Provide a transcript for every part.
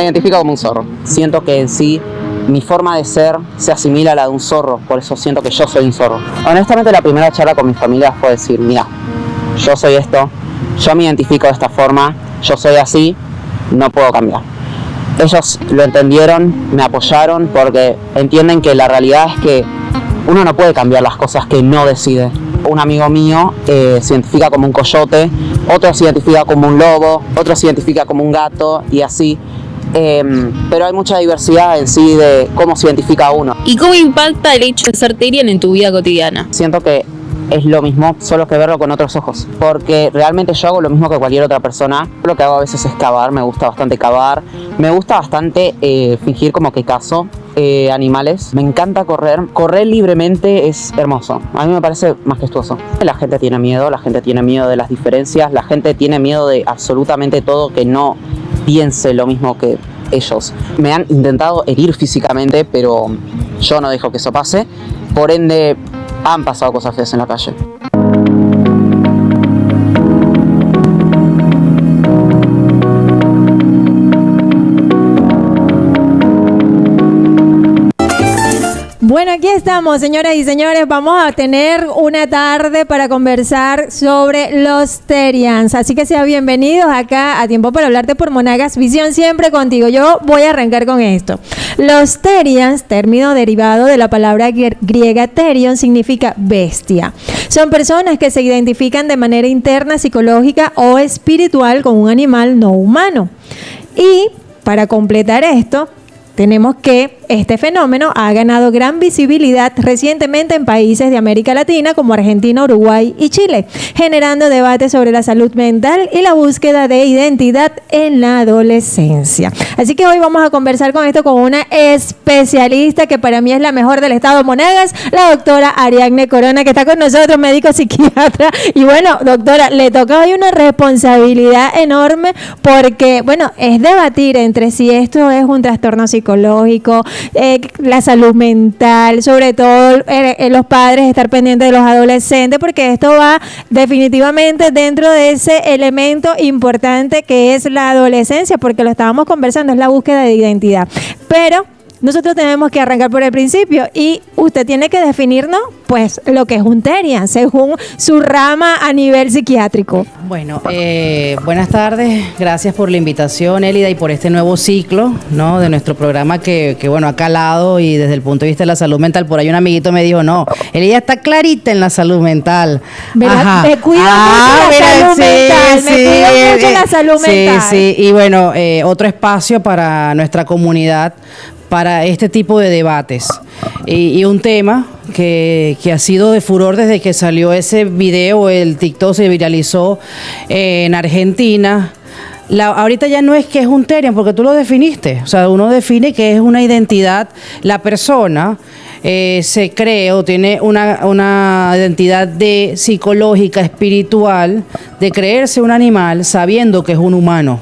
identifico como un zorro. Siento que en sí mi forma de ser se asimila a la de un zorro, por eso siento que yo soy un zorro. Honestamente, la primera charla con mi familia fue decir, mira, yo soy esto, yo me identifico de esta forma, yo soy así, no puedo cambiar. Ellos lo entendieron, me apoyaron, porque entienden que la realidad es que uno no puede cambiar las cosas que no decide. Un amigo mío se identifica como un coyote, otro se identifica como un lobo, otro se identifica como un gato y así. Pero hay mucha diversidad en sí de cómo se identifica uno. ¿Y cómo impacta el hecho de ser Therian en tu vida cotidiana? Siento que es lo mismo, solo que verlo con otros ojos, porque realmente yo hago lo mismo que cualquier otra persona. Lo que hago a veces es cavar, me gusta bastante cavar, me gusta bastante fingir como que cazo animales, me encanta correr libremente es hermoso, a mí me parece majestuoso. La gente tiene miedo de las diferencias, la gente tiene miedo de absolutamente todo que no piense lo mismo que ellos. Me han intentado herir físicamente, pero yo no dejo que eso pase, por ende han pasado cosas feas en la calle. Bueno, aquí estamos, señoras y señores. Vamos a tener una tarde para conversar sobre los Therians. Así que sean bienvenidos acá a Tiempo para Hablarte por Monagas Visión, siempre contigo. Yo voy a arrancar con esto. Los Therians, término derivado de la palabra griega therion, significa bestia. Son personas que se identifican de manera interna, psicológica o espiritual con un animal no humano. Y para completar esto, tenemos que este fenómeno ha ganado gran visibilidad recientemente en países de América Latina como Argentina, Uruguay y Chile, generando debates sobre la salud mental y la búsqueda de identidad en la adolescencia. Así que hoy vamos a conversar con esto con una especialista que para mí es la mejor del estado de Monagas, la doctora Ariadne Corona, que está con nosotros, médico psiquiatra. Y bueno, doctora, le toca hoy una responsabilidad enorme porque, bueno, es debatir entre si esto es un trastorno psicológico, la salud mental, sobre todo los padres estar pendientes de los adolescentes, porque esto va definitivamente dentro de ese elemento importante que es la adolescencia, porque lo estábamos conversando, es la búsqueda de identidad. Pero nosotros tenemos que arrancar por el principio y usted tiene que definirnos pues lo que es un Therian según su rama a nivel psiquiátrico. Bueno, buenas tardes, gracias por la invitación, Elida, y por este nuevo ciclo, ¿no?, de nuestro programa que bueno, ha calado, y desde el punto de vista de la salud mental. Por ahí un amiguito me dijo, no, Elida está clarita en la salud mental. ¿Verdad? Me cuido mucho la salud mental, me cuido mucho la salud mental. Sí, y bueno, otro espacio para nuestra comunidad, para este tipo de debates. Y un tema que ha sido de furor desde que salió ese video, el TikTok se viralizó en Argentina. Ahorita ya no es que es un Therian, porque tú lo definiste. O sea, uno define que es una identidad. La persona se cree o tiene una identidad psicológica, espiritual, de creerse un animal sabiendo que es un humano.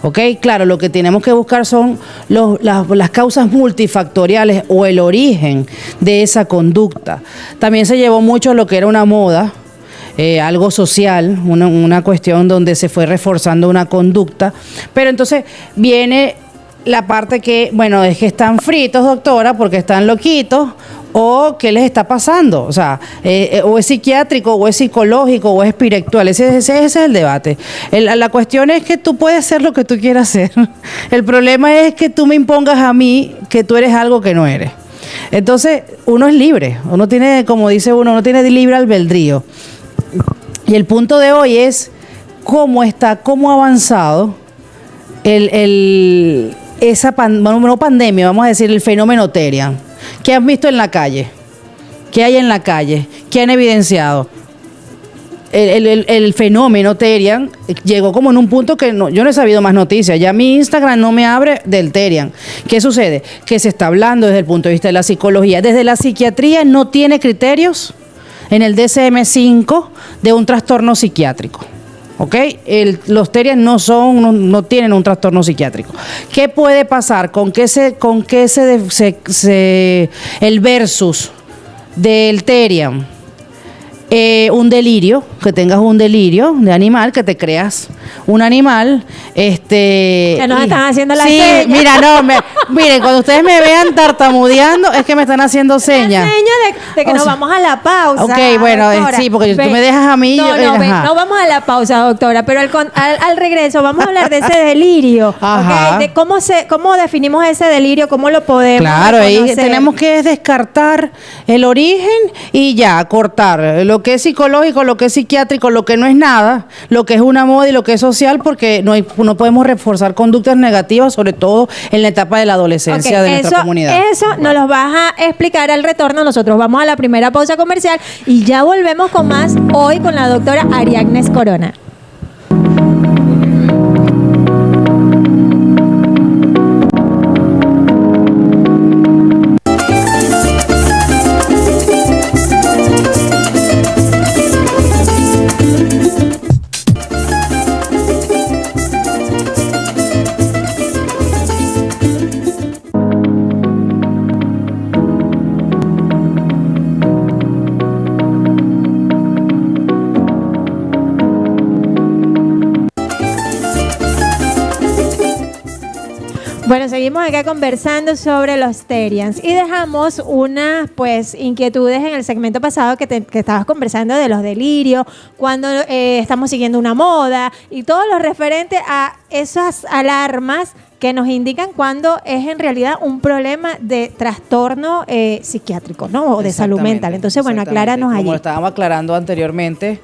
¿Ok? Claro, lo que tenemos que buscar son las causas multifactoriales o el origen de esa conducta. También se llevó mucho lo que era una moda, algo social, una cuestión donde se fue reforzando una conducta. Pero entonces viene la parte que, bueno, es que están fritos, doctora, porque están loquitos, o qué les está pasando, o sea, o es psiquiátrico, o es psicológico, o es espiritual. Ese es el debate. La cuestión es que tú puedes ser lo que tú quieras ser. El problema es que tú me impongas a mí que tú eres algo que no eres. Entonces, uno es libre, uno tiene, como dice uno tiene libre albedrío. Y el punto de hoy es cómo ha avanzado no pandemia, vamos a decir, el fenómeno Therian. ¿Qué han visto en la calle? ¿Qué hay en la calle? ¿Qué han evidenciado? El fenómeno Therian llegó como en un punto que yo no he sabido más noticias. Ya mi Instagram no me abre del Therian. ¿Qué sucede? Que se está hablando desde el punto de vista de la psicología. Desde la psiquiatría no tiene criterios en el DSM-5 de un trastorno psiquiátrico. ¿Ok? Los Therian no tienen un trastorno psiquiátrico. ¿Qué puede pasar? El versus del Therian? un delirio, que tengas un delirio de animal, que te creas un animal, que nos están haciendo la sí, seña. mira, miren, cuando ustedes me vean tartamudeando, es que me están haciendo señas. La seña de que nos vamos a la pausa. Ok, bueno, doctora. sí, porque tú me dejas a mí. No vamos a la pausa, doctora, pero al regreso vamos a hablar de ese delirio. Ajá. ¿Okay? De cómo definimos ese delirio, cómo lo podemos Claro, ahí reconocer. tenemos que descartar el origen y ya, cortar lo que es psicológico, lo que es psiquiátrico, lo que no es nada, lo que es una moda y lo que es social, porque no podemos reforzar conductas negativas, sobre todo en la etapa de la adolescencia de nuestra comunidad. Eso nos lo vas a explicar al retorno. Nosotros vamos a la primera pausa comercial y ya volvemos con más hoy con la doctora Ariadnes Corona. Bueno, seguimos acá conversando sobre los Therians y dejamos unas inquietudes en el segmento pasado que estabas conversando de los delirios, cuando estamos siguiendo una moda y todo lo referente a esas alarmas que nos indican cuando es en realidad un problema de trastorno psiquiátrico, ¿no? O de salud mental. Entonces, bueno, acláranos allí. Como lo estábamos aclarando anteriormente,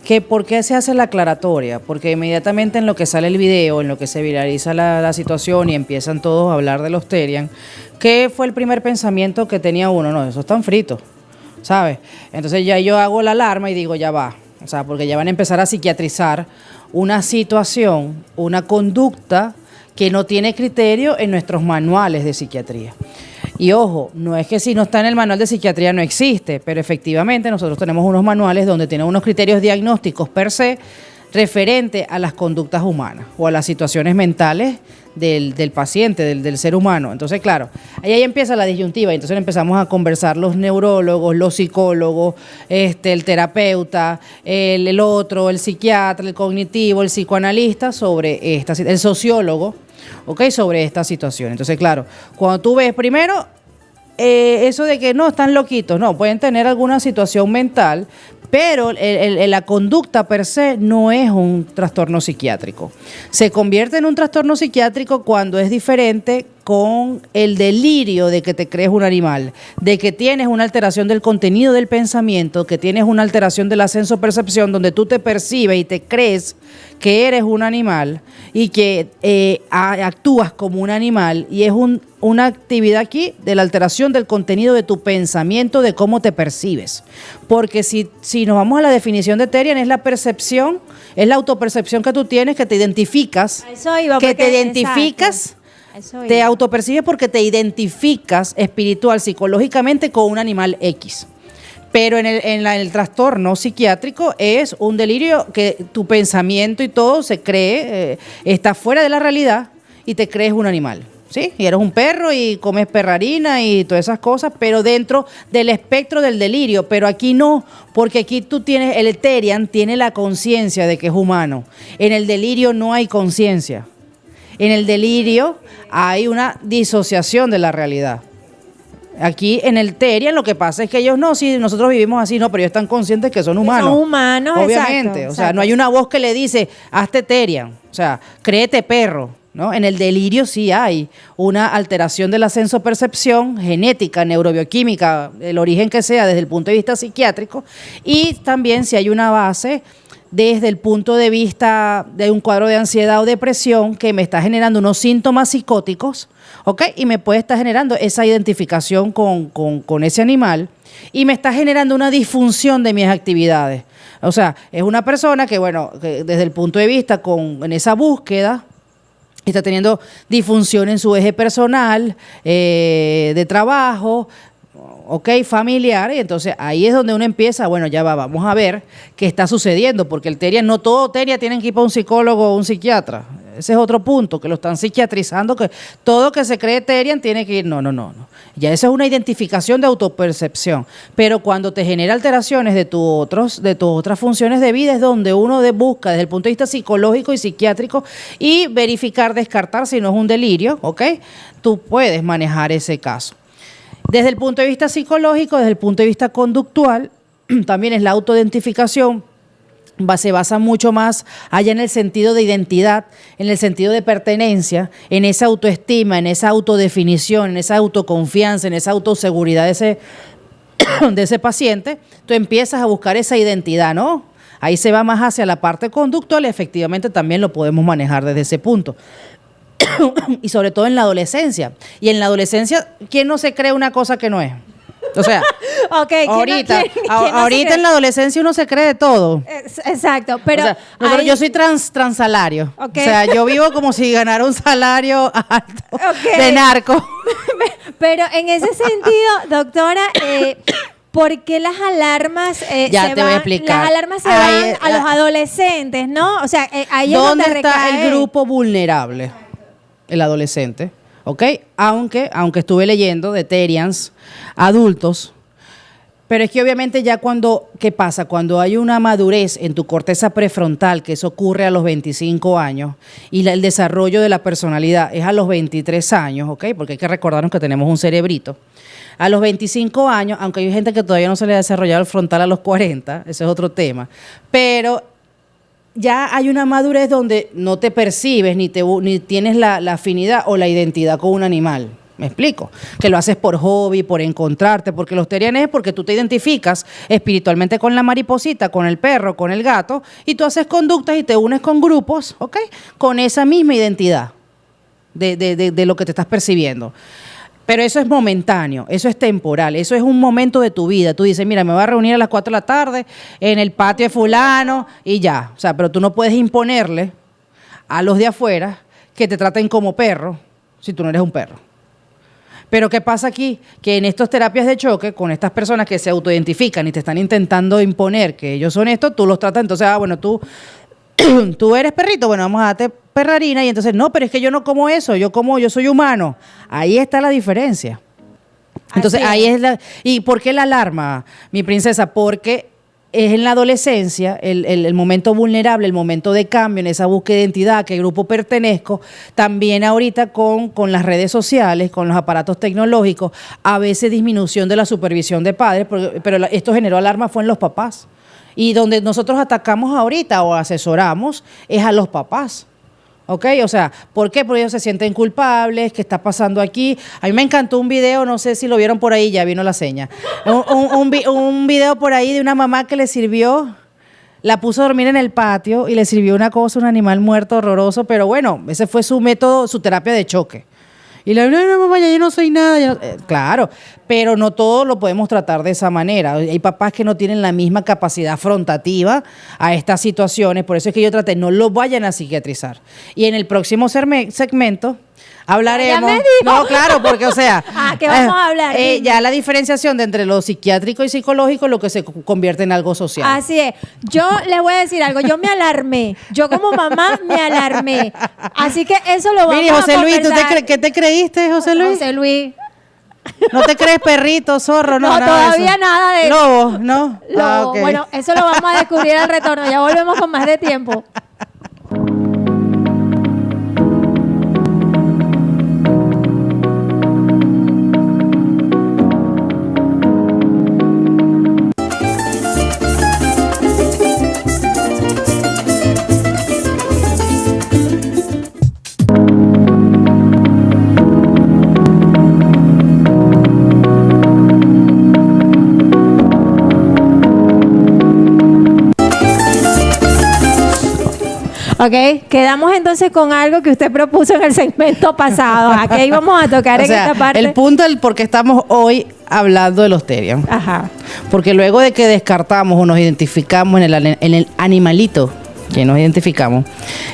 que ¿por qué se hace la aclaratoria? Porque inmediatamente en lo que sale el video, en lo que se viraliza la situación y empiezan todos a hablar de los Therian, ¿qué fue el primer pensamiento que tenía uno? No, esos están fritos, ¿sabes? Entonces ya yo hago la alarma y digo, ya va. O sea, porque ya van a empezar a psiquiatrizar una situación, una conducta que no tiene criterio en nuestros manuales de psiquiatría. Y ojo, no es que si no está en el manual de psiquiatría no existe, pero efectivamente nosotros tenemos unos manuales donde tienen unos criterios diagnósticos per se referente a las conductas humanas o a las situaciones mentales del paciente, del ser humano. Entonces, claro, ahí empieza la disyuntiva y entonces empezamos a conversar los neurólogos, los psicólogos, el terapeuta, el otro, el psiquiatra, el cognitivo, el psicoanalista sobre el sociólogo, ¿ok? Sobre esta situación. Entonces, claro, cuando tú ves primero eso de que no, están loquitos, no, pueden tener alguna situación mental, pero la conducta per se no es un trastorno psiquiátrico. Se convierte en un trastorno psiquiátrico cuando es diferente con el delirio de que te crees un animal, de que tienes una alteración del contenido del pensamiento, que tienes una alteración de la sensopercepción, donde tú te percibes y te crees que eres un animal y que actúas como un animal, y es una actividad aquí de la alteración del contenido de tu pensamiento, de cómo te percibes. Porque si nos vamos a la definición de Therian, es la percepción, es la autopercepción que tú tienes, que te identificas, te autopercibes porque te identificas espiritual, psicológicamente con un animal X. Pero en el trastorno psiquiátrico es un delirio que tu pensamiento y todo se cree, está fuera de la realidad y te crees un animal. Sí, y eres un perro y comes perrarina y todas esas cosas, pero dentro del espectro del delirio. Pero aquí no, porque aquí tú tienes, el Therian tiene la conciencia de que es humano. En el delirio no hay conciencia. En el delirio hay una disociación de la realidad. Aquí en el Therian lo que pasa es que ellos no, si nosotros vivimos así, no, pero ellos están conscientes que son humanos. Son humanos, obviamente. Exacto, o sea, no hay una voz que le dice, hazte Therian, o sea, créete perro. ¿No? En el delirio sí hay una alteración de la sensopercepción genética, neurobioquímica, el origen que sea desde el punto de vista psiquiátrico, y también si hay una base desde el punto de vista de un cuadro de ansiedad o depresión que me está generando unos síntomas psicóticos, ¿ok? Y me puede estar generando esa identificación con ese animal y me está generando una disfunción de mis actividades. O sea, es una persona que, bueno, que desde el punto de vista en esa búsqueda, está teniendo disfunción en su eje personal, de trabajo, familiar, y entonces ahí es donde uno empieza, bueno, ya vamos a ver qué está sucediendo, porque el Therian, no todo Therian tienen que ir para un psicólogo o un psiquiatra. Ese es otro punto, que lo están psiquiatrizando, que todo que se cree Terian tiene que ir. No. Ya esa es una identificación de autopercepción. Pero cuando te genera alteraciones de tus otras funciones de vida es donde uno busca desde el punto de vista psicológico y psiquiátrico y verificar, descartar si no es un delirio, ¿ok? Tú puedes manejar ese caso. Desde el punto de vista psicológico, desde el punto de vista conductual, también es la autoidentificación. Se basa mucho más allá en el sentido de identidad, en el sentido de pertenencia, en esa autoestima, en esa autodefinición, en esa autoconfianza, en esa autoseguridad de ese paciente. Tú empiezas a buscar esa identidad, ¿no? Ahí se va más hacia la parte conductual y efectivamente también lo podemos manejar desde ese punto. Y sobre todo en la adolescencia. Y en la adolescencia, ¿quién no se cree una cosa que no es? O sea, okay, ahorita en la adolescencia uno se cree de todo. Exacto, pero... O sea, yo soy transalario. Okay. O sea, yo vivo como si ganara un salario alto de narco. Pero en ese sentido, doctora... ¿por qué las alarmas ya te voy a explicar? Las alarmas se van a los adolescentes, ¿no? O sea, ahí es donde ¿dónde está el grupo vulnerable? El adolescente. ¿Ok? Aunque estuve leyendo de Terians adultos, pero es que obviamente ya ¿qué pasa? Cuando hay una madurez en tu corteza prefrontal, que eso ocurre a los 25 años, y el desarrollo de la personalidad es a los 23 años, ¿ok? Porque hay que recordarnos que tenemos un cerebrito. A los 25 años, aunque hay gente que todavía no se le ha desarrollado el frontal a los 40, ese es otro tema, pero ya hay una madurez donde no te percibes ni tienes la afinidad o la identidad con un animal. ¿Me explico? Que lo haces por hobby, por encontrarte, porque los terianes es porque tú te identificas espiritualmente con la mariposita, con el perro, con el gato, y tú haces conductas y te unes con grupos, ¿ok? Con esa misma identidad de lo que te estás percibiendo. Pero eso es momentáneo, eso es temporal, eso es un momento de tu vida. Tú dices, mira, me voy a reunir a las 4 de la tarde en el patio de fulano y ya. O sea, pero tú no puedes imponerle a los de afuera que te traten como perro si tú no eres un perro. Pero ¿qué pasa aquí? Que en estas terapias de choque, con estas personas que se autoidentifican y te están intentando imponer que ellos son esto, tú los tratas, entonces, bueno, tú eres perrito, bueno, vamos a darte perrarina, y entonces, no, pero es que yo no como eso, yo soy humano. Ahí está la diferencia. Entonces, ahí es ¿y por qué la alarma, mi princesa? Porque es en la adolescencia el momento vulnerable, el momento de cambio, en esa búsqueda de identidad, a qué grupo pertenezco. También ahorita con las redes sociales, con los aparatos tecnológicos, a veces disminución de la supervisión de padres, pero esto generó alarma fue en los papás. Y donde nosotros atacamos ahorita o asesoramos es a los papás. ¿Ok? O sea, ¿por qué? Porque ellos se sienten culpables, ¿qué está pasando aquí? A mí me encantó un video, no sé si lo vieron por ahí, ya vino la seña. Un video por ahí de una mamá que le sirvió, la puso a dormir en el patio y le sirvió una cosa, un animal muerto horroroso, pero bueno, ese fue su método, su terapia de choque. Y le digo, no, mamá, ya yo no soy nada. Claro, pero no todo lo podemos tratar de esa manera. Hay papás que no tienen la misma capacidad afrontativa a estas situaciones. Por eso es que yo traté, no lo vayan a psiquiatrizar. Y en el próximo segmento hablaremos. Ya me dijo. No, claro, porque, o sea. ¿Qué vamos a hablar? Ya la diferenciación de entre lo psiquiátrico y psicológico, lo que se convierte en algo social. Así es. Yo les voy a decir algo. Yo me alarmé. Yo como mamá me alarmé. Así que eso lo vamos Mire, José a Luis, conversar. ¿qué te creíste, José Luis? José Luis. ¿No te crees perrito, zorro? No, nada todavía de eso. nada de Lobo, ¿no? Lobo. Ok. Bueno, eso lo vamos a descubrir al retorno. Ya volvemos con más de tiempo. Ok, quedamos entonces con algo que usted propuso en el segmento pasado. Aquí íbamos a tocar O en sea, esta parte. el punto del por qué estamos hoy hablando de los Terian. Ajá. Porque luego de que descartamos o nos identificamos en el animalito que nos identificamos,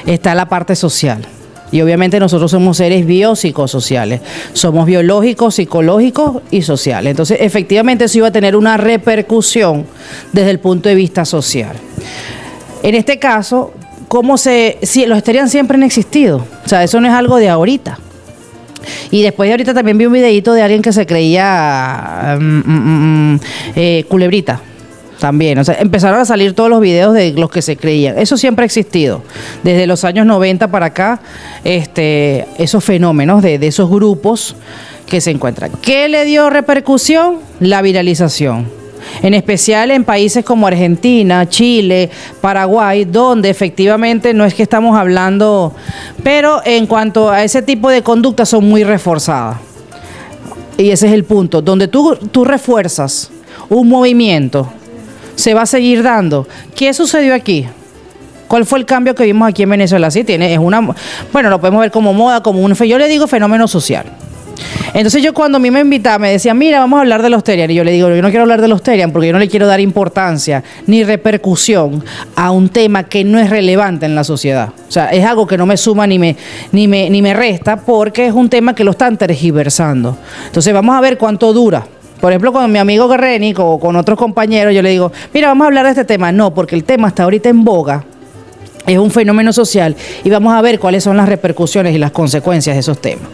está la parte social. Y obviamente nosotros somos seres biopsicosociales. Somos biológicos, psicológicos y sociales. Entonces, efectivamente, eso iba a tener una repercusión desde el punto de vista social. En este caso, Sí, los Sterian siempre han existido. O sea, eso no es algo de ahorita. Y después de ahorita también vi un videíto de alguien que se creía culebrita. También, o sea, empezaron a salir todos los videos de los que se creían. Eso siempre ha existido. Desde los años 90 para acá, esos fenómenos de esos grupos que se encuentran. ¿Qué le dio repercusión? La viralización. En especial en países como Argentina, Chile, Paraguay, donde efectivamente no es que estamos hablando, pero en cuanto a ese tipo de conductas son muy reforzadas. Y ese es el punto, donde tú refuerzas un movimiento, se va a seguir dando. ¿Qué sucedió aquí? ¿Cuál fue el cambio que vimos aquí en Venezuela? Sí, bueno, lo podemos ver como moda, yo le digo fenómeno social. Entonces yo cuando a mí me invitaban, me decían, mira, vamos a hablar de los Terian. Y yo le digo, yo no quiero hablar de los Terian porque yo no le quiero dar importancia ni repercusión a un tema que no es relevante en la sociedad. O sea, es algo que no me suma ni me resta porque es un tema que lo están tergiversando. Entonces vamos a ver cuánto dura. Por ejemplo, con mi amigo Guerreni o con otros compañeros, yo le digo, mira, vamos a hablar de este tema. No, porque el tema está ahorita en boga. Es un fenómeno social y vamos a ver cuáles son las repercusiones y las consecuencias de esos temas.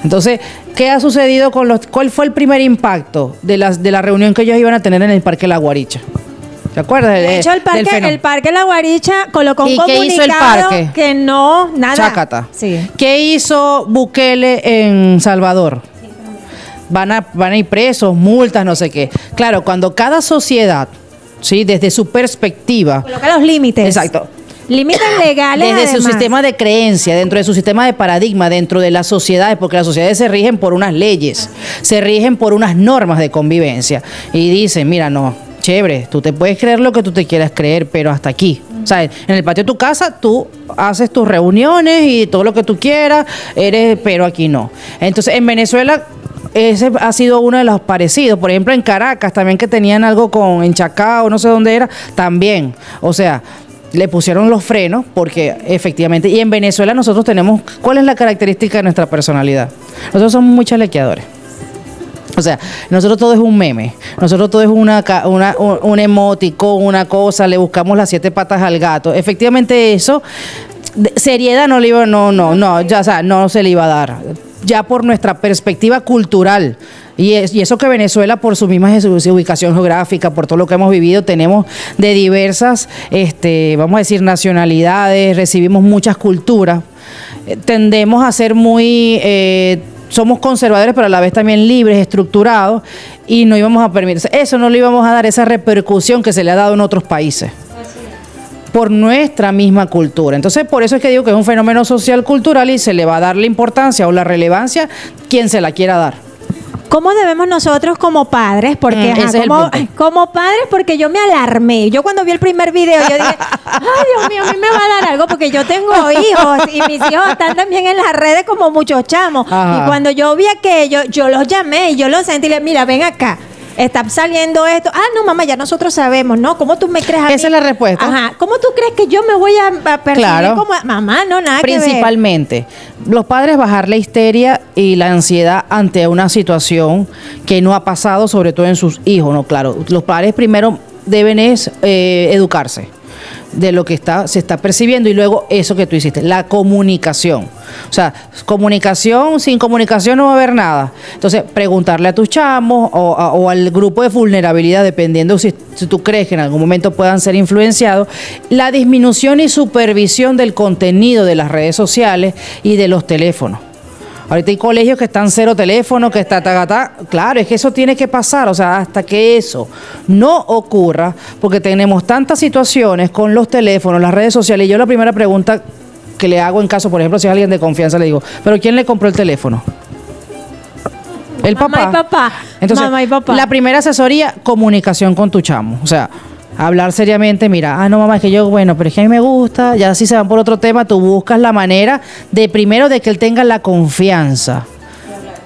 Entonces, ¿qué ha sucedido cuál fue el primer impacto de la reunión que ellos iban a tener en el Parque La Guaricha? ¿Se acuerdan? De hecho, el Parque La Guaricha colocó un comunicado. ¿Y qué hizo el parque? Que no, nada. Chácata. Sí. ¿Qué hizo Bukele en Salvador? Van a ir presos, multas, no sé qué. Claro, cuando cada sociedad, ¿sí? Desde su perspectiva. Coloca los límites. Exacto. Límites legales. Desde además. su sistema de creencia, dentro de su sistema de paradigma, dentro de las sociedades, porque las sociedades se rigen por unas leyes, se rigen por unas normas de convivencia. Y dicen, mira, no, chévere, tú te puedes creer lo que tú te quieras creer, pero hasta aquí. O sea, en el patio de tu casa tú haces tus reuniones y todo lo que tú quieras, pero aquí no. Entonces, en Venezuela ese ha sido uno de los parecidos. Por ejemplo, en Caracas también, que tenían algo en Chacao, no sé dónde era, también. O sea, le pusieron los frenos porque efectivamente, y en Venezuela nosotros tenemos, ¿cuál es la característica de nuestra personalidad? Nosotros somos muy chalequeadores. O sea, nosotros todo es un meme, nosotros todo es un emoticón, una cosa, le buscamos las 7 patas al gato. Efectivamente eso, seriedad no le iba, ya, o sea, no se le iba a dar, ya por nuestra perspectiva cultural. Y eso que Venezuela, por su misma ubicación geográfica, por todo lo que hemos vivido, tenemos de diversas, vamos a decir, nacionalidades, recibimos muchas culturas, tendemos a ser somos conservadores, pero a la vez también libres, estructurados, y no íbamos a permitir, eso no le íbamos a dar esa repercusión que se le ha dado en otros países, por nuestra misma cultura. Entonces, por eso es que digo que es un fenómeno social cultural y se le va a dar la importancia o la relevancia quien se la quiera dar. ¿Cómo debemos nosotros como padres? Porque como padres, porque yo me alarmé. Yo cuando vi el primer video, yo dije, ay, Dios mío, a mí me va a dar algo porque yo tengo hijos y mis hijos están también en las redes como muchos chamos. Ajá. Y cuando yo vi aquello, yo los llamé y yo los sentí y le dije, mira, ven acá. Está saliendo esto. Ah, no, mamá, ya nosotros sabemos, ¿no? ¿Cómo tú me crees a mí? Esa es la respuesta. Ajá. ¿Cómo tú crees que yo me voy a percibir como mamá? No, nada que ver. Principalmente, los padres bajar la histeria y la ansiedad ante una situación que no ha pasado, sobre todo en sus hijos, ¿no? Claro, los padres primero deben educarse de lo que se está percibiendo y luego eso que tú hiciste, la comunicación. O sea, sin comunicación no va a haber nada. Entonces, preguntarle a tus chamos o al grupo de vulnerabilidad, dependiendo si tú crees que en algún momento puedan ser influenciados, la disminución y supervisión del contenido de las redes sociales y de los teléfonos. Ahorita hay colegios que están 0 teléfono, que está claro, es que eso tiene que pasar, o sea, hasta que eso no ocurra, porque tenemos tantas situaciones con los teléfonos, las redes sociales, y yo la primera pregunta que le hago en caso, por ejemplo, si es alguien de confianza, le digo, ¿pero quién le compró el teléfono? El papá. Mamá y papá. Entonces, mamá y papá. La primera asesoría, comunicación con tu chamo, o sea, hablar seriamente, mira, no mamá, es que yo, bueno, pero es que a mí me gusta, ya si se van por otro tema, tú buscas la manera de primero de que él tenga la confianza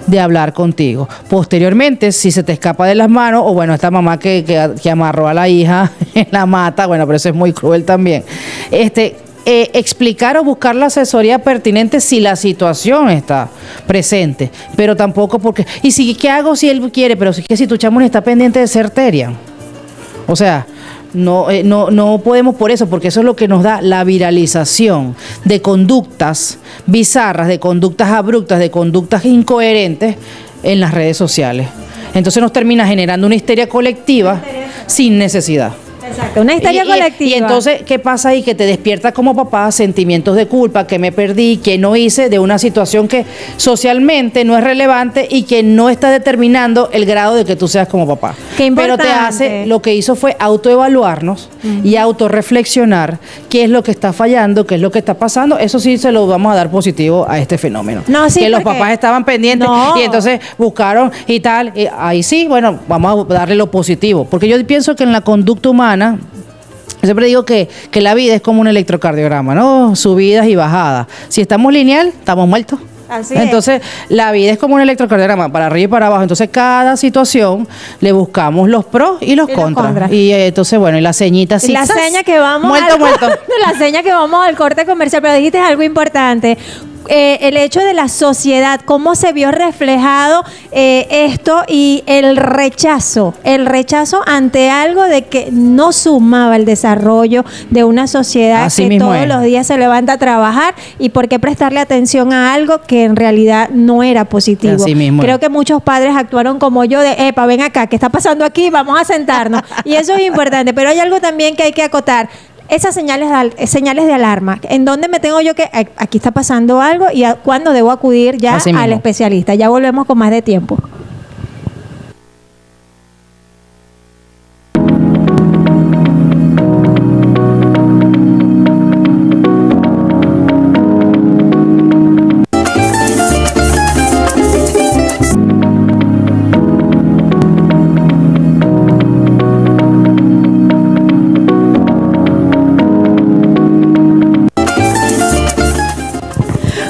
de hablar contigo. Posteriormente, si se te escapa de las manos, o bueno, esta mamá que amarró a la hija en la mata, bueno, pero eso es muy cruel también, explicar o buscar la asesoría pertinente si la situación está presente, pero tampoco porque, y si, ¿qué hago si él quiere? Pero si es que si tu chamo no está pendiente de ser Terian, o sea, no podemos por eso, porque eso es lo que nos da la viralización de conductas bizarras, de conductas abruptas, de conductas incoherentes en las redes sociales. Entonces nos termina generando una histeria colectiva sin necesidad. Exacto, una histeria colectiva. Y entonces, ¿qué pasa ahí? Que te despierta como papá sentimientos de culpa, que me perdí, que no hice, de una situación que socialmente no es relevante y que no está determinando el grado de que tú seas como papá. Qué importante. Pero te hace, lo que hizo fue autoevaluarnos y autorreflexionar qué es lo que está fallando, qué es lo que está pasando. Eso sí se lo vamos a dar positivo a este fenómeno. No, sí, que los porque- papás estaban pendientes No. y entonces buscaron y tal. Y ahí sí, bueno, vamos a darle lo positivo. Porque yo pienso que en la conducta humana, yo siempre digo que la vida es como un electrocardiograma, ¿no? Subidas y bajadas. Si estamos lineal, estamos muertos. Así es. Entonces, la vida es como un electrocardiograma, para arriba y para abajo. Entonces, cada situación le buscamos los pros y los contras. Y entonces, bueno, y la ceñita Y la zigzag, seña que vamos muerto, al, muerto. la seña que vamos al corte comercial, pero dijiste algo importante. El hecho de la sociedad, cómo se vio reflejado esto y el rechazo ante algo de que no sumaba el desarrollo de una sociedad Así que mismo todos es. los días se levanta a trabajar y por qué prestarle atención a algo que en realidad no era positivo. Así mismo Creo es. que muchos padres actuaron como yo de, epa, ven acá, ¿qué está pasando aquí? Vamos a sentarnos. Y eso es importante, pero hay algo también que hay que acotar. Esas señales de alarma, ¿en dónde me tengo yo que aquí está pasando algo y cuándo debo acudir ya Así al mismo. especialista? Ya volvemos con más de tiempo.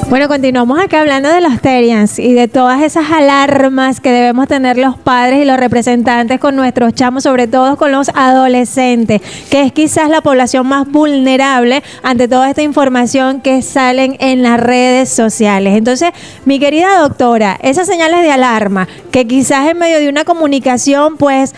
Bueno, continuamos acá hablando de los Terians y de todas esas alarmas que debemos tener los padres y los representantes con nuestros chamos, sobre todo con los adolescentes, que es quizás la población más vulnerable ante toda esta información que salen en las redes sociales. Entonces, mi querida doctora, esas señales de alarma que quizás en medio de una comunicación, pues,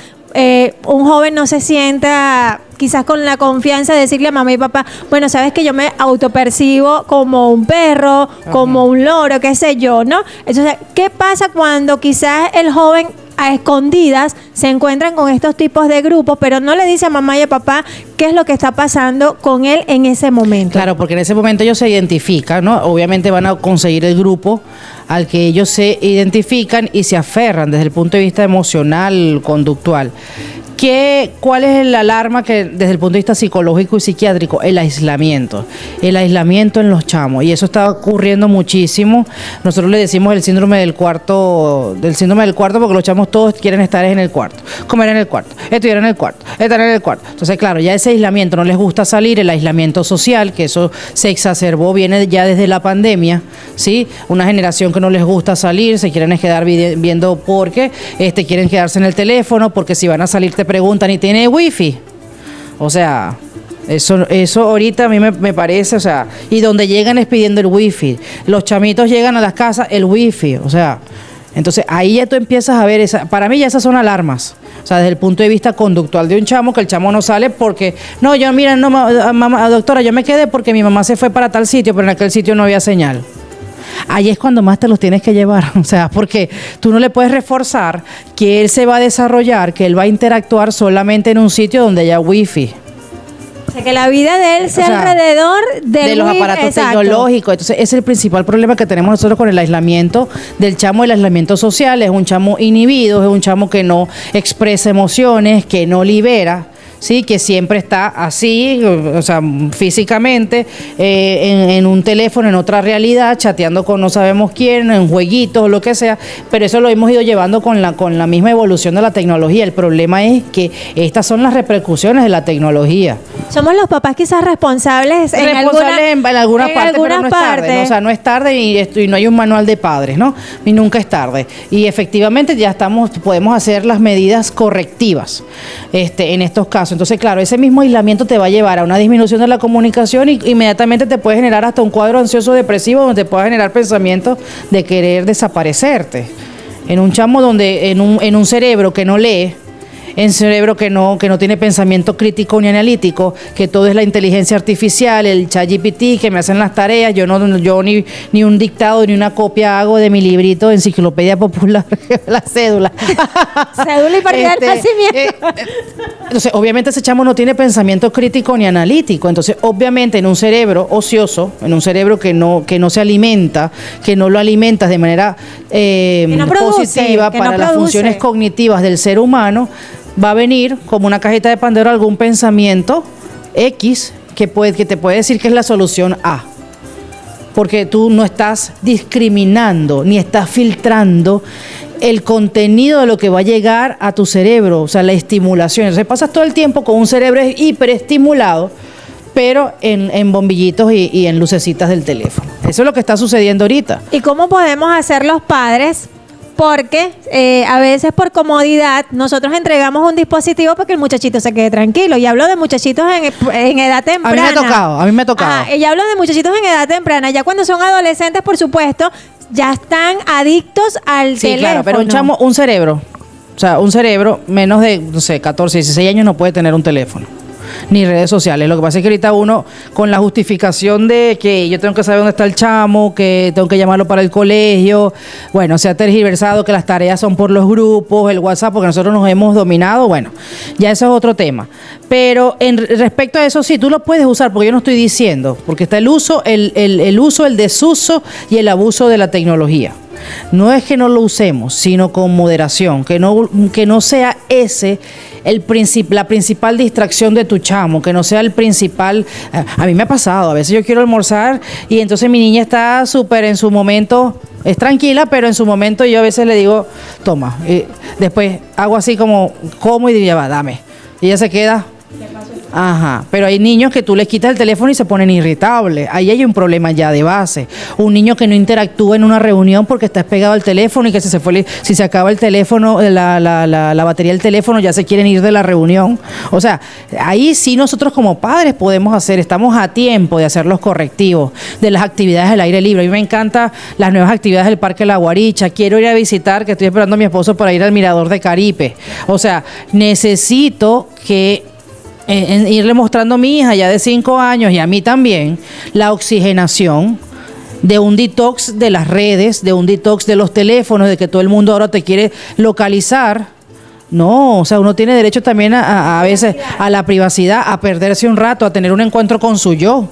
un joven no se sienta quizás con la confianza de decirle a mamá y papá, bueno, sabes que yo me autopercibo como un perro, como un loro, qué sé yo, ¿no? Entonces, ¿qué pasa cuando quizás el joven a escondidas se encuentran con estos tipos de grupos, pero no le dice a mamá y a papá qué es lo que está pasando con él en ese momento? Claro, porque en ese momento ellos se identifican, ¿no? Obviamente van a conseguir el grupo al que ellos se identifican y se aferran desde el punto de vista emocional, conductual. ¿Cuál es el alarma que desde el punto de vista psicológico y psiquiátrico? El aislamiento en los chamos, y eso está ocurriendo muchísimo. Nosotros le decimos el síndrome del cuarto porque los chamos todos quieren estar en el cuarto, comer en el cuarto, estudiar en el cuarto, estar en el cuarto. Entonces, claro, ya ese aislamiento, no les gusta salir, el aislamiento social, que eso se exacerbó, viene ya desde la pandemia, ¿sí? Una generación que no les gusta salir, se quieren quedar viendo porque quieren quedarse en el teléfono, porque si van a salir te preguntan y tiene wifi. O sea, eso ahorita a mí me parece, o sea, y donde llegan es pidiendo el wifi. Los chamitos llegan a las casas, el wifi, o sea, entonces ahí ya tú empiezas a ver, para mí ya esas son alarmas. O sea, desde el punto de vista conductual de un chamo, que el chamo no sale porque, no, yo, mira, no, mamá, doctora, yo me quedé porque mi mamá se fue para tal sitio, pero en aquel sitio no había señal. Ahí es cuando más te los tienes que llevar, o sea, porque tú no le puedes reforzar que él se va a desarrollar, que él va a interactuar solamente en un sitio donde haya wifi. O sea, que la vida de él sea alrededor de los wifi, aparatos exacto. tecnológicos. Entonces, ese es el principal problema que tenemos nosotros con el aislamiento del chamo, el aislamiento social. Es un chamo inhibido, es un chamo que no expresa emociones, que no libera. Sí, que siempre está así, o sea, físicamente, en un teléfono, en otra realidad, chateando con no sabemos quién, en jueguitos o lo que sea, pero eso lo hemos ido llevando con la misma evolución de la tecnología. El problema es que estas son las repercusiones de la tecnología. Somos los papás quizás responsables en alguna parte, pero no es tarde, partes. ¿no? O sea, no es tarde y no hay un manual de padres, ¿no? Y nunca es tarde. Y efectivamente ya podemos hacer las medidas correctivas en estos casos. Entonces, claro, ese mismo aislamiento te va a llevar a una disminución de la comunicación y inmediatamente te puede generar hasta un cuadro ansioso depresivo donde te puede generar pensamientos de querer desaparecerte. En un chamo donde, en un cerebro que no lee, en cerebro que no tiene pensamiento crítico ni analítico, que todo es la inteligencia artificial, el ChatGPT, que me hacen las tareas, yo ni un dictado ni una copia hago de mi librito de Enciclopedia Popular, la cédula. Cédula y partida del nacimiento. Entonces, obviamente ese chamo no tiene pensamiento crítico ni analítico. Entonces, obviamente en un cerebro ocioso, en un cerebro que no se alimenta, que no lo alimentas de manera positiva para las funciones cognitivas del ser humano, va a venir como una cajita de Pandora algún pensamiento X que te puede decir que es la solución A. Porque tú no estás discriminando ni estás filtrando el contenido de lo que va a llegar a tu cerebro, o sea, la estimulación. Entonces pasas todo el tiempo con un cerebro hiperestimulado, pero en bombillitos y en lucecitas del teléfono. Eso es lo que está sucediendo ahorita. ¿Y cómo podemos hacer los padres? Porque a veces por comodidad nosotros entregamos un dispositivo para que el muchachito se quede tranquilo. Y hablo de muchachitos en edad temprana. A mí me ha tocado. Y hablo de muchachitos en edad temprana. Ya cuando son adolescentes, por supuesto, ya están adictos al teléfono. Sí, claro, pero un cerebro menos de, no sé, 14, 16 años no puede tener un teléfono. Ni redes sociales. Lo que pasa es que ahorita uno, con la justificación de que yo tengo que saber dónde está el chamo, que tengo que llamarlo para el colegio, bueno, se ha tergiversado que las tareas son por los grupos, el WhatsApp, porque nosotros nos hemos dominado, bueno, ya eso es otro tema. Pero respecto a eso, sí, tú lo puedes usar, porque yo no estoy diciendo, porque está el uso, el uso, el desuso y el abuso de la tecnología. No es que no lo usemos, sino con moderación, que no sea ese la principal distracción de tu chamo, que no sea el principal. A mí me ha pasado, a veces yo quiero almorzar y entonces mi niña está súper en su momento, es tranquila, pero en su momento yo a veces le digo, toma, y después hago así como y diría, va, dame. Y ella se queda. Ajá, pero hay niños que tú les quitas el teléfono y se ponen irritables. Ahí hay un problema ya de base. Un niño que no interactúa en una reunión porque está pegado al teléfono y que si se acaba el teléfono, la batería del teléfono, ya se quieren ir de la reunión. O sea, ahí sí nosotros como padres podemos estamos a tiempo de hacer los correctivos de las actividades al aire libre. A mí me encantan las nuevas actividades del Parque La Guaricha. Quiero ir a visitar, que estoy esperando a mi esposo para ir al Mirador de Caripe. O sea, necesito que irle mostrando a mi hija ya de 5 años y a mí también la oxigenación de un detox de las redes, de un detox de los teléfonos, de que todo el mundo ahora te quiere localizar. No, o sea, uno tiene derecho también a veces a la privacidad, a perderse un rato, a tener un encuentro con su yo,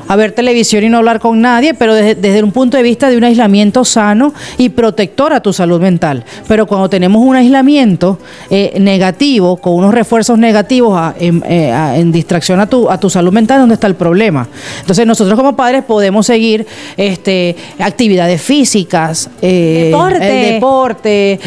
a ver televisión y no hablar con nadie, pero desde un punto de vista de un aislamiento sano y protector a tu salud mental. Pero cuando tenemos un aislamiento negativo, con unos refuerzos negativos en distracción a tu salud mental, ¿dónde está el problema? Entonces nosotros como padres podemos seguir actividades físicas, deporte,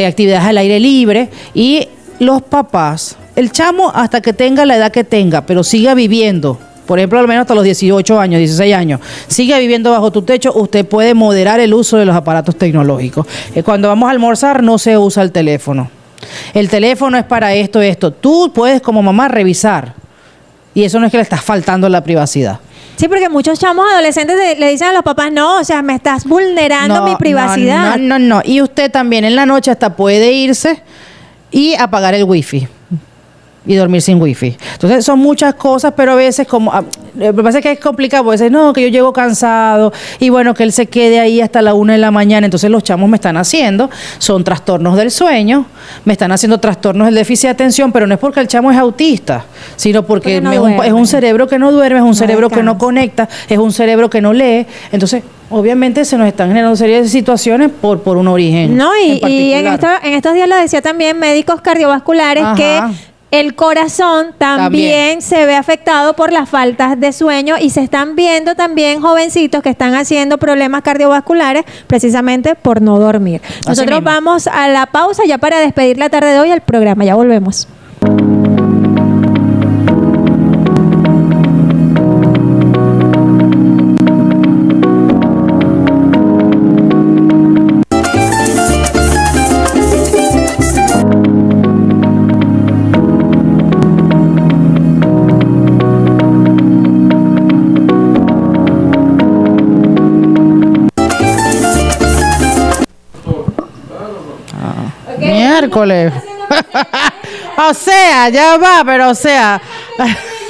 actividades al aire libre, y los papás, el chamo hasta que tenga la edad que tenga, pero siga viviendo. Por ejemplo, al menos hasta los 18 años, 16 años, sigue viviendo bajo tu techo, usted puede moderar el uso de los aparatos tecnológicos. Cuando vamos a almorzar no se usa el teléfono. El teléfono es para esto. Tú puedes como mamá revisar. Y eso no es que le estás faltando la privacidad. Sí, porque muchos chamos adolescentes le dicen a los papás, no, o sea, me estás vulnerando mi privacidad. No. Y usted también en la noche hasta puede irse y apagar el wifi. Y dormir sin wifi. Entonces son muchas cosas, pero a veces me parece que es complicado, porque a veces no, que yo llego cansado y bueno, que él se quede ahí hasta la 1 de la mañana. Entonces los chamos me están haciendo, son trastornos del sueño, me están haciendo trastornos del déficit de atención, pero no es porque el chamo es autista, sino porque es un cerebro que no duerme, es un cerebro que no conecta, es un cerebro que no lee. Entonces, obviamente se nos están generando una serie de situaciones por un origen. No, y en estos días lo decía también médicos cardiovasculares. Ajá. Que el corazón también se ve afectado por las faltas de sueño, y se están viendo también jovencitos que están haciendo problemas cardiovasculares precisamente por no dormir. Nosotros vamos a la pausa ya para despedir la tarde de hoy al programa. Ya volvemos. Miércoles. O sea, ya va, pero o sea.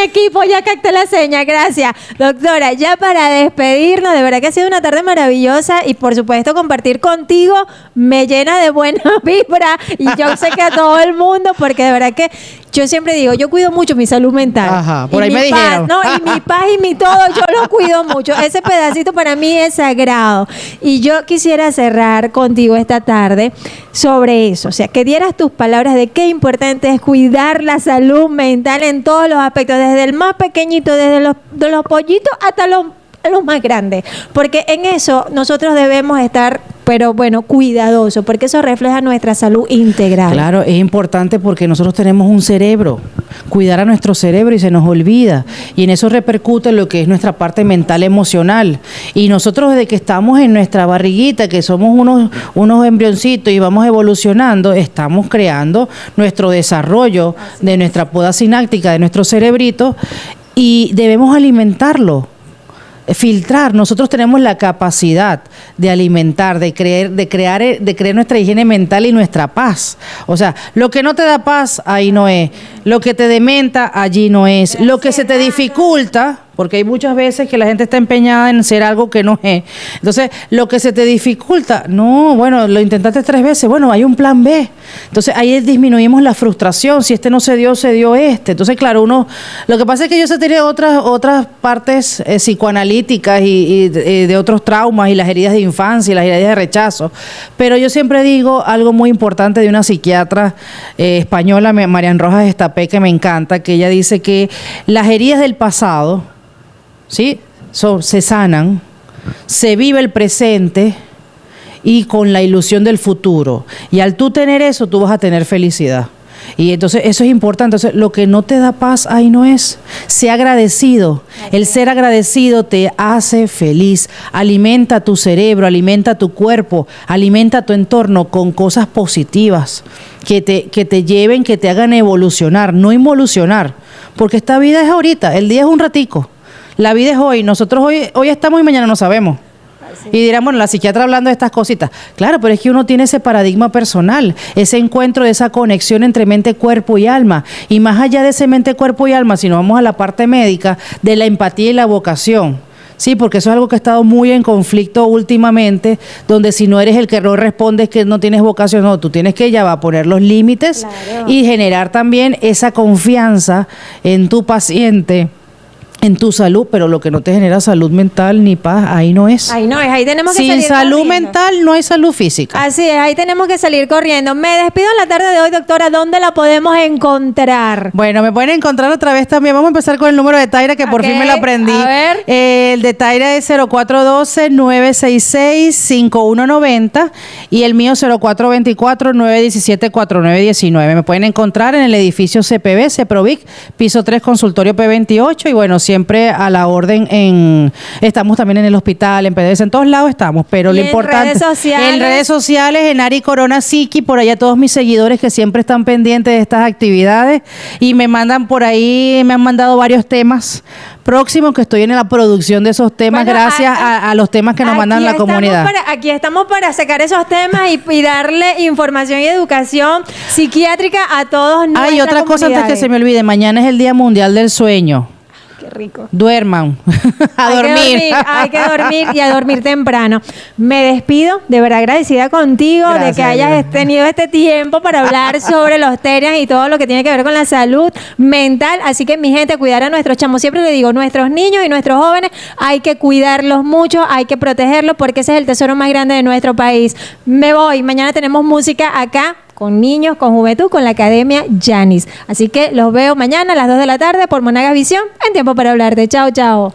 Equipo, ya capté la seña, gracias. Doctora, ya para despedirnos, de verdad que ha sido una tarde maravillosa y por supuesto compartir contigo me llena de buena vibra y yo sé que a todo el mundo, porque de verdad que yo siempre digo, yo cuido mucho mi salud mental. Ajá, por y ahí me mi paz, dijeron. ¿no? Y mi paz y mi todo, yo lo cuido mucho. Ese pedacito para mí es sagrado. Y yo quisiera cerrar contigo esta tarde sobre eso. O sea, que dieras tus palabras de qué importante es cuidar la salud mental en todos los aspectos, desde el más pequeñito, desde de los pollitos hasta los más grandes. Porque en eso nosotros debemos estar, pero bueno, cuidadosos, porque eso refleja nuestra salud integral. Claro, es importante porque nosotros tenemos un cerebro, cuidar a nuestro cerebro y se nos olvida. Y en eso repercute lo que es nuestra parte mental emocional. Y nosotros desde que estamos en nuestra barriguita, que somos unos embrioncitos y vamos evolucionando, estamos creando nuestro desarrollo de nuestra poda sináptica, de nuestro cerebrito, y debemos alimentarlo. Filtrar, nosotros tenemos la capacidad de alimentar, de crear nuestra higiene mental y nuestra paz. O sea, lo que no te da paz, ahí no es. Lo que te dementa, allí no es. Lo que se te dificulta, porque hay muchas veces que la gente está empeñada en ser algo que no es. Entonces, lo que se te dificulta, no, bueno, lo intentaste 3 veces, bueno, hay un plan B. Entonces, ahí disminuimos la frustración. Si este no se dio este. Entonces, claro, lo que pasa es que yo sé tener otras partes psicoanalíticas y de otros traumas y las heridas de infancia y las heridas de rechazo. Pero yo siempre digo algo muy importante de una psiquiatra española, Marian Rojas Estapé, que me encanta, que ella dice que las heridas del pasado, ¿sí?, se sanan, se vive el presente y con la ilusión del futuro. Y al tú tener eso, tú vas a tener felicidad. Y entonces eso es importante. Entonces, lo que no te da paz, ahí no es. Sé agradecido. El ser agradecido te hace feliz. Alimenta tu cerebro, alimenta tu cuerpo, alimenta tu entorno con cosas positivas que te lleven, que te hagan evolucionar, no involucionar. Porque esta vida es ahorita, el día es un ratico. La vida es hoy. Nosotros hoy estamos y mañana no sabemos. Y dirán, bueno, la psiquiatra hablando de estas cositas. Claro, pero es que uno tiene ese paradigma personal, ese encuentro de esa conexión entre mente, cuerpo y alma. Y más allá de ese mente, cuerpo y alma, si nos vamos a la parte médica, de la empatía y la vocación. Sí, porque eso es algo que ha estado muy en conflicto últimamente, donde si no eres el que no respondes que no tienes vocación, no, tú tienes que ya va a poner los límites, claro, y generar también esa confianza en tu paciente, en tu salud, pero lo que no te genera salud mental ni paz, ahí no es. Ahí no es, ahí tenemos que salir sin salud corriendo. Mental no hay salud física. Así es, ahí tenemos que salir corriendo. Me despido en la tarde de hoy, doctora. ¿Dónde la podemos encontrar? Bueno, me pueden encontrar otra vez también. Vamos a empezar con el número de Taira, que por fin me lo aprendí. A ver. El de Taira es 0412-966-5190 y el mío 0424-917-4919. Me pueden encontrar en el edificio CPB, CEPROVIC, piso 3, consultorio P28, y bueno, siempre a la orden. Estamos también en el hospital, en PDS, en todos lados estamos, pero lo importante en redes sociales, en Ari Corona Psiqui, por allá todos mis seguidores que siempre están pendientes de estas actividades y me mandan por ahí, me han mandado varios temas próximos que estoy en la producción de esos temas, bueno, gracias a los temas que nos mandan la comunidad. Aquí estamos para sacar esos temas y darle información y educación psiquiátrica a todos nuestras comunidades. Otra cosa antes que se me olvide, mañana es el Día Mundial del Sueño. Qué rico. Duerman. Hay que dormir y a dormir temprano. Me despido, de verdad agradecida contigo. Gracias, de que hayas tenido este tiempo para hablar sobre los TERIAN y todo lo que tiene que ver con la salud mental. Así que, mi gente, cuidar a nuestros chamos. Siempre le digo, nuestros niños y nuestros jóvenes hay que cuidarlos mucho, hay que protegerlos porque ese es el tesoro más grande de nuestro país. Me voy. Mañana tenemos música acá con niños, con juventud, con la Academia Yanis. Así que los veo mañana a las 2 de la tarde por Monagas Visión, en Tiempo para Hablarte. Chao, chao.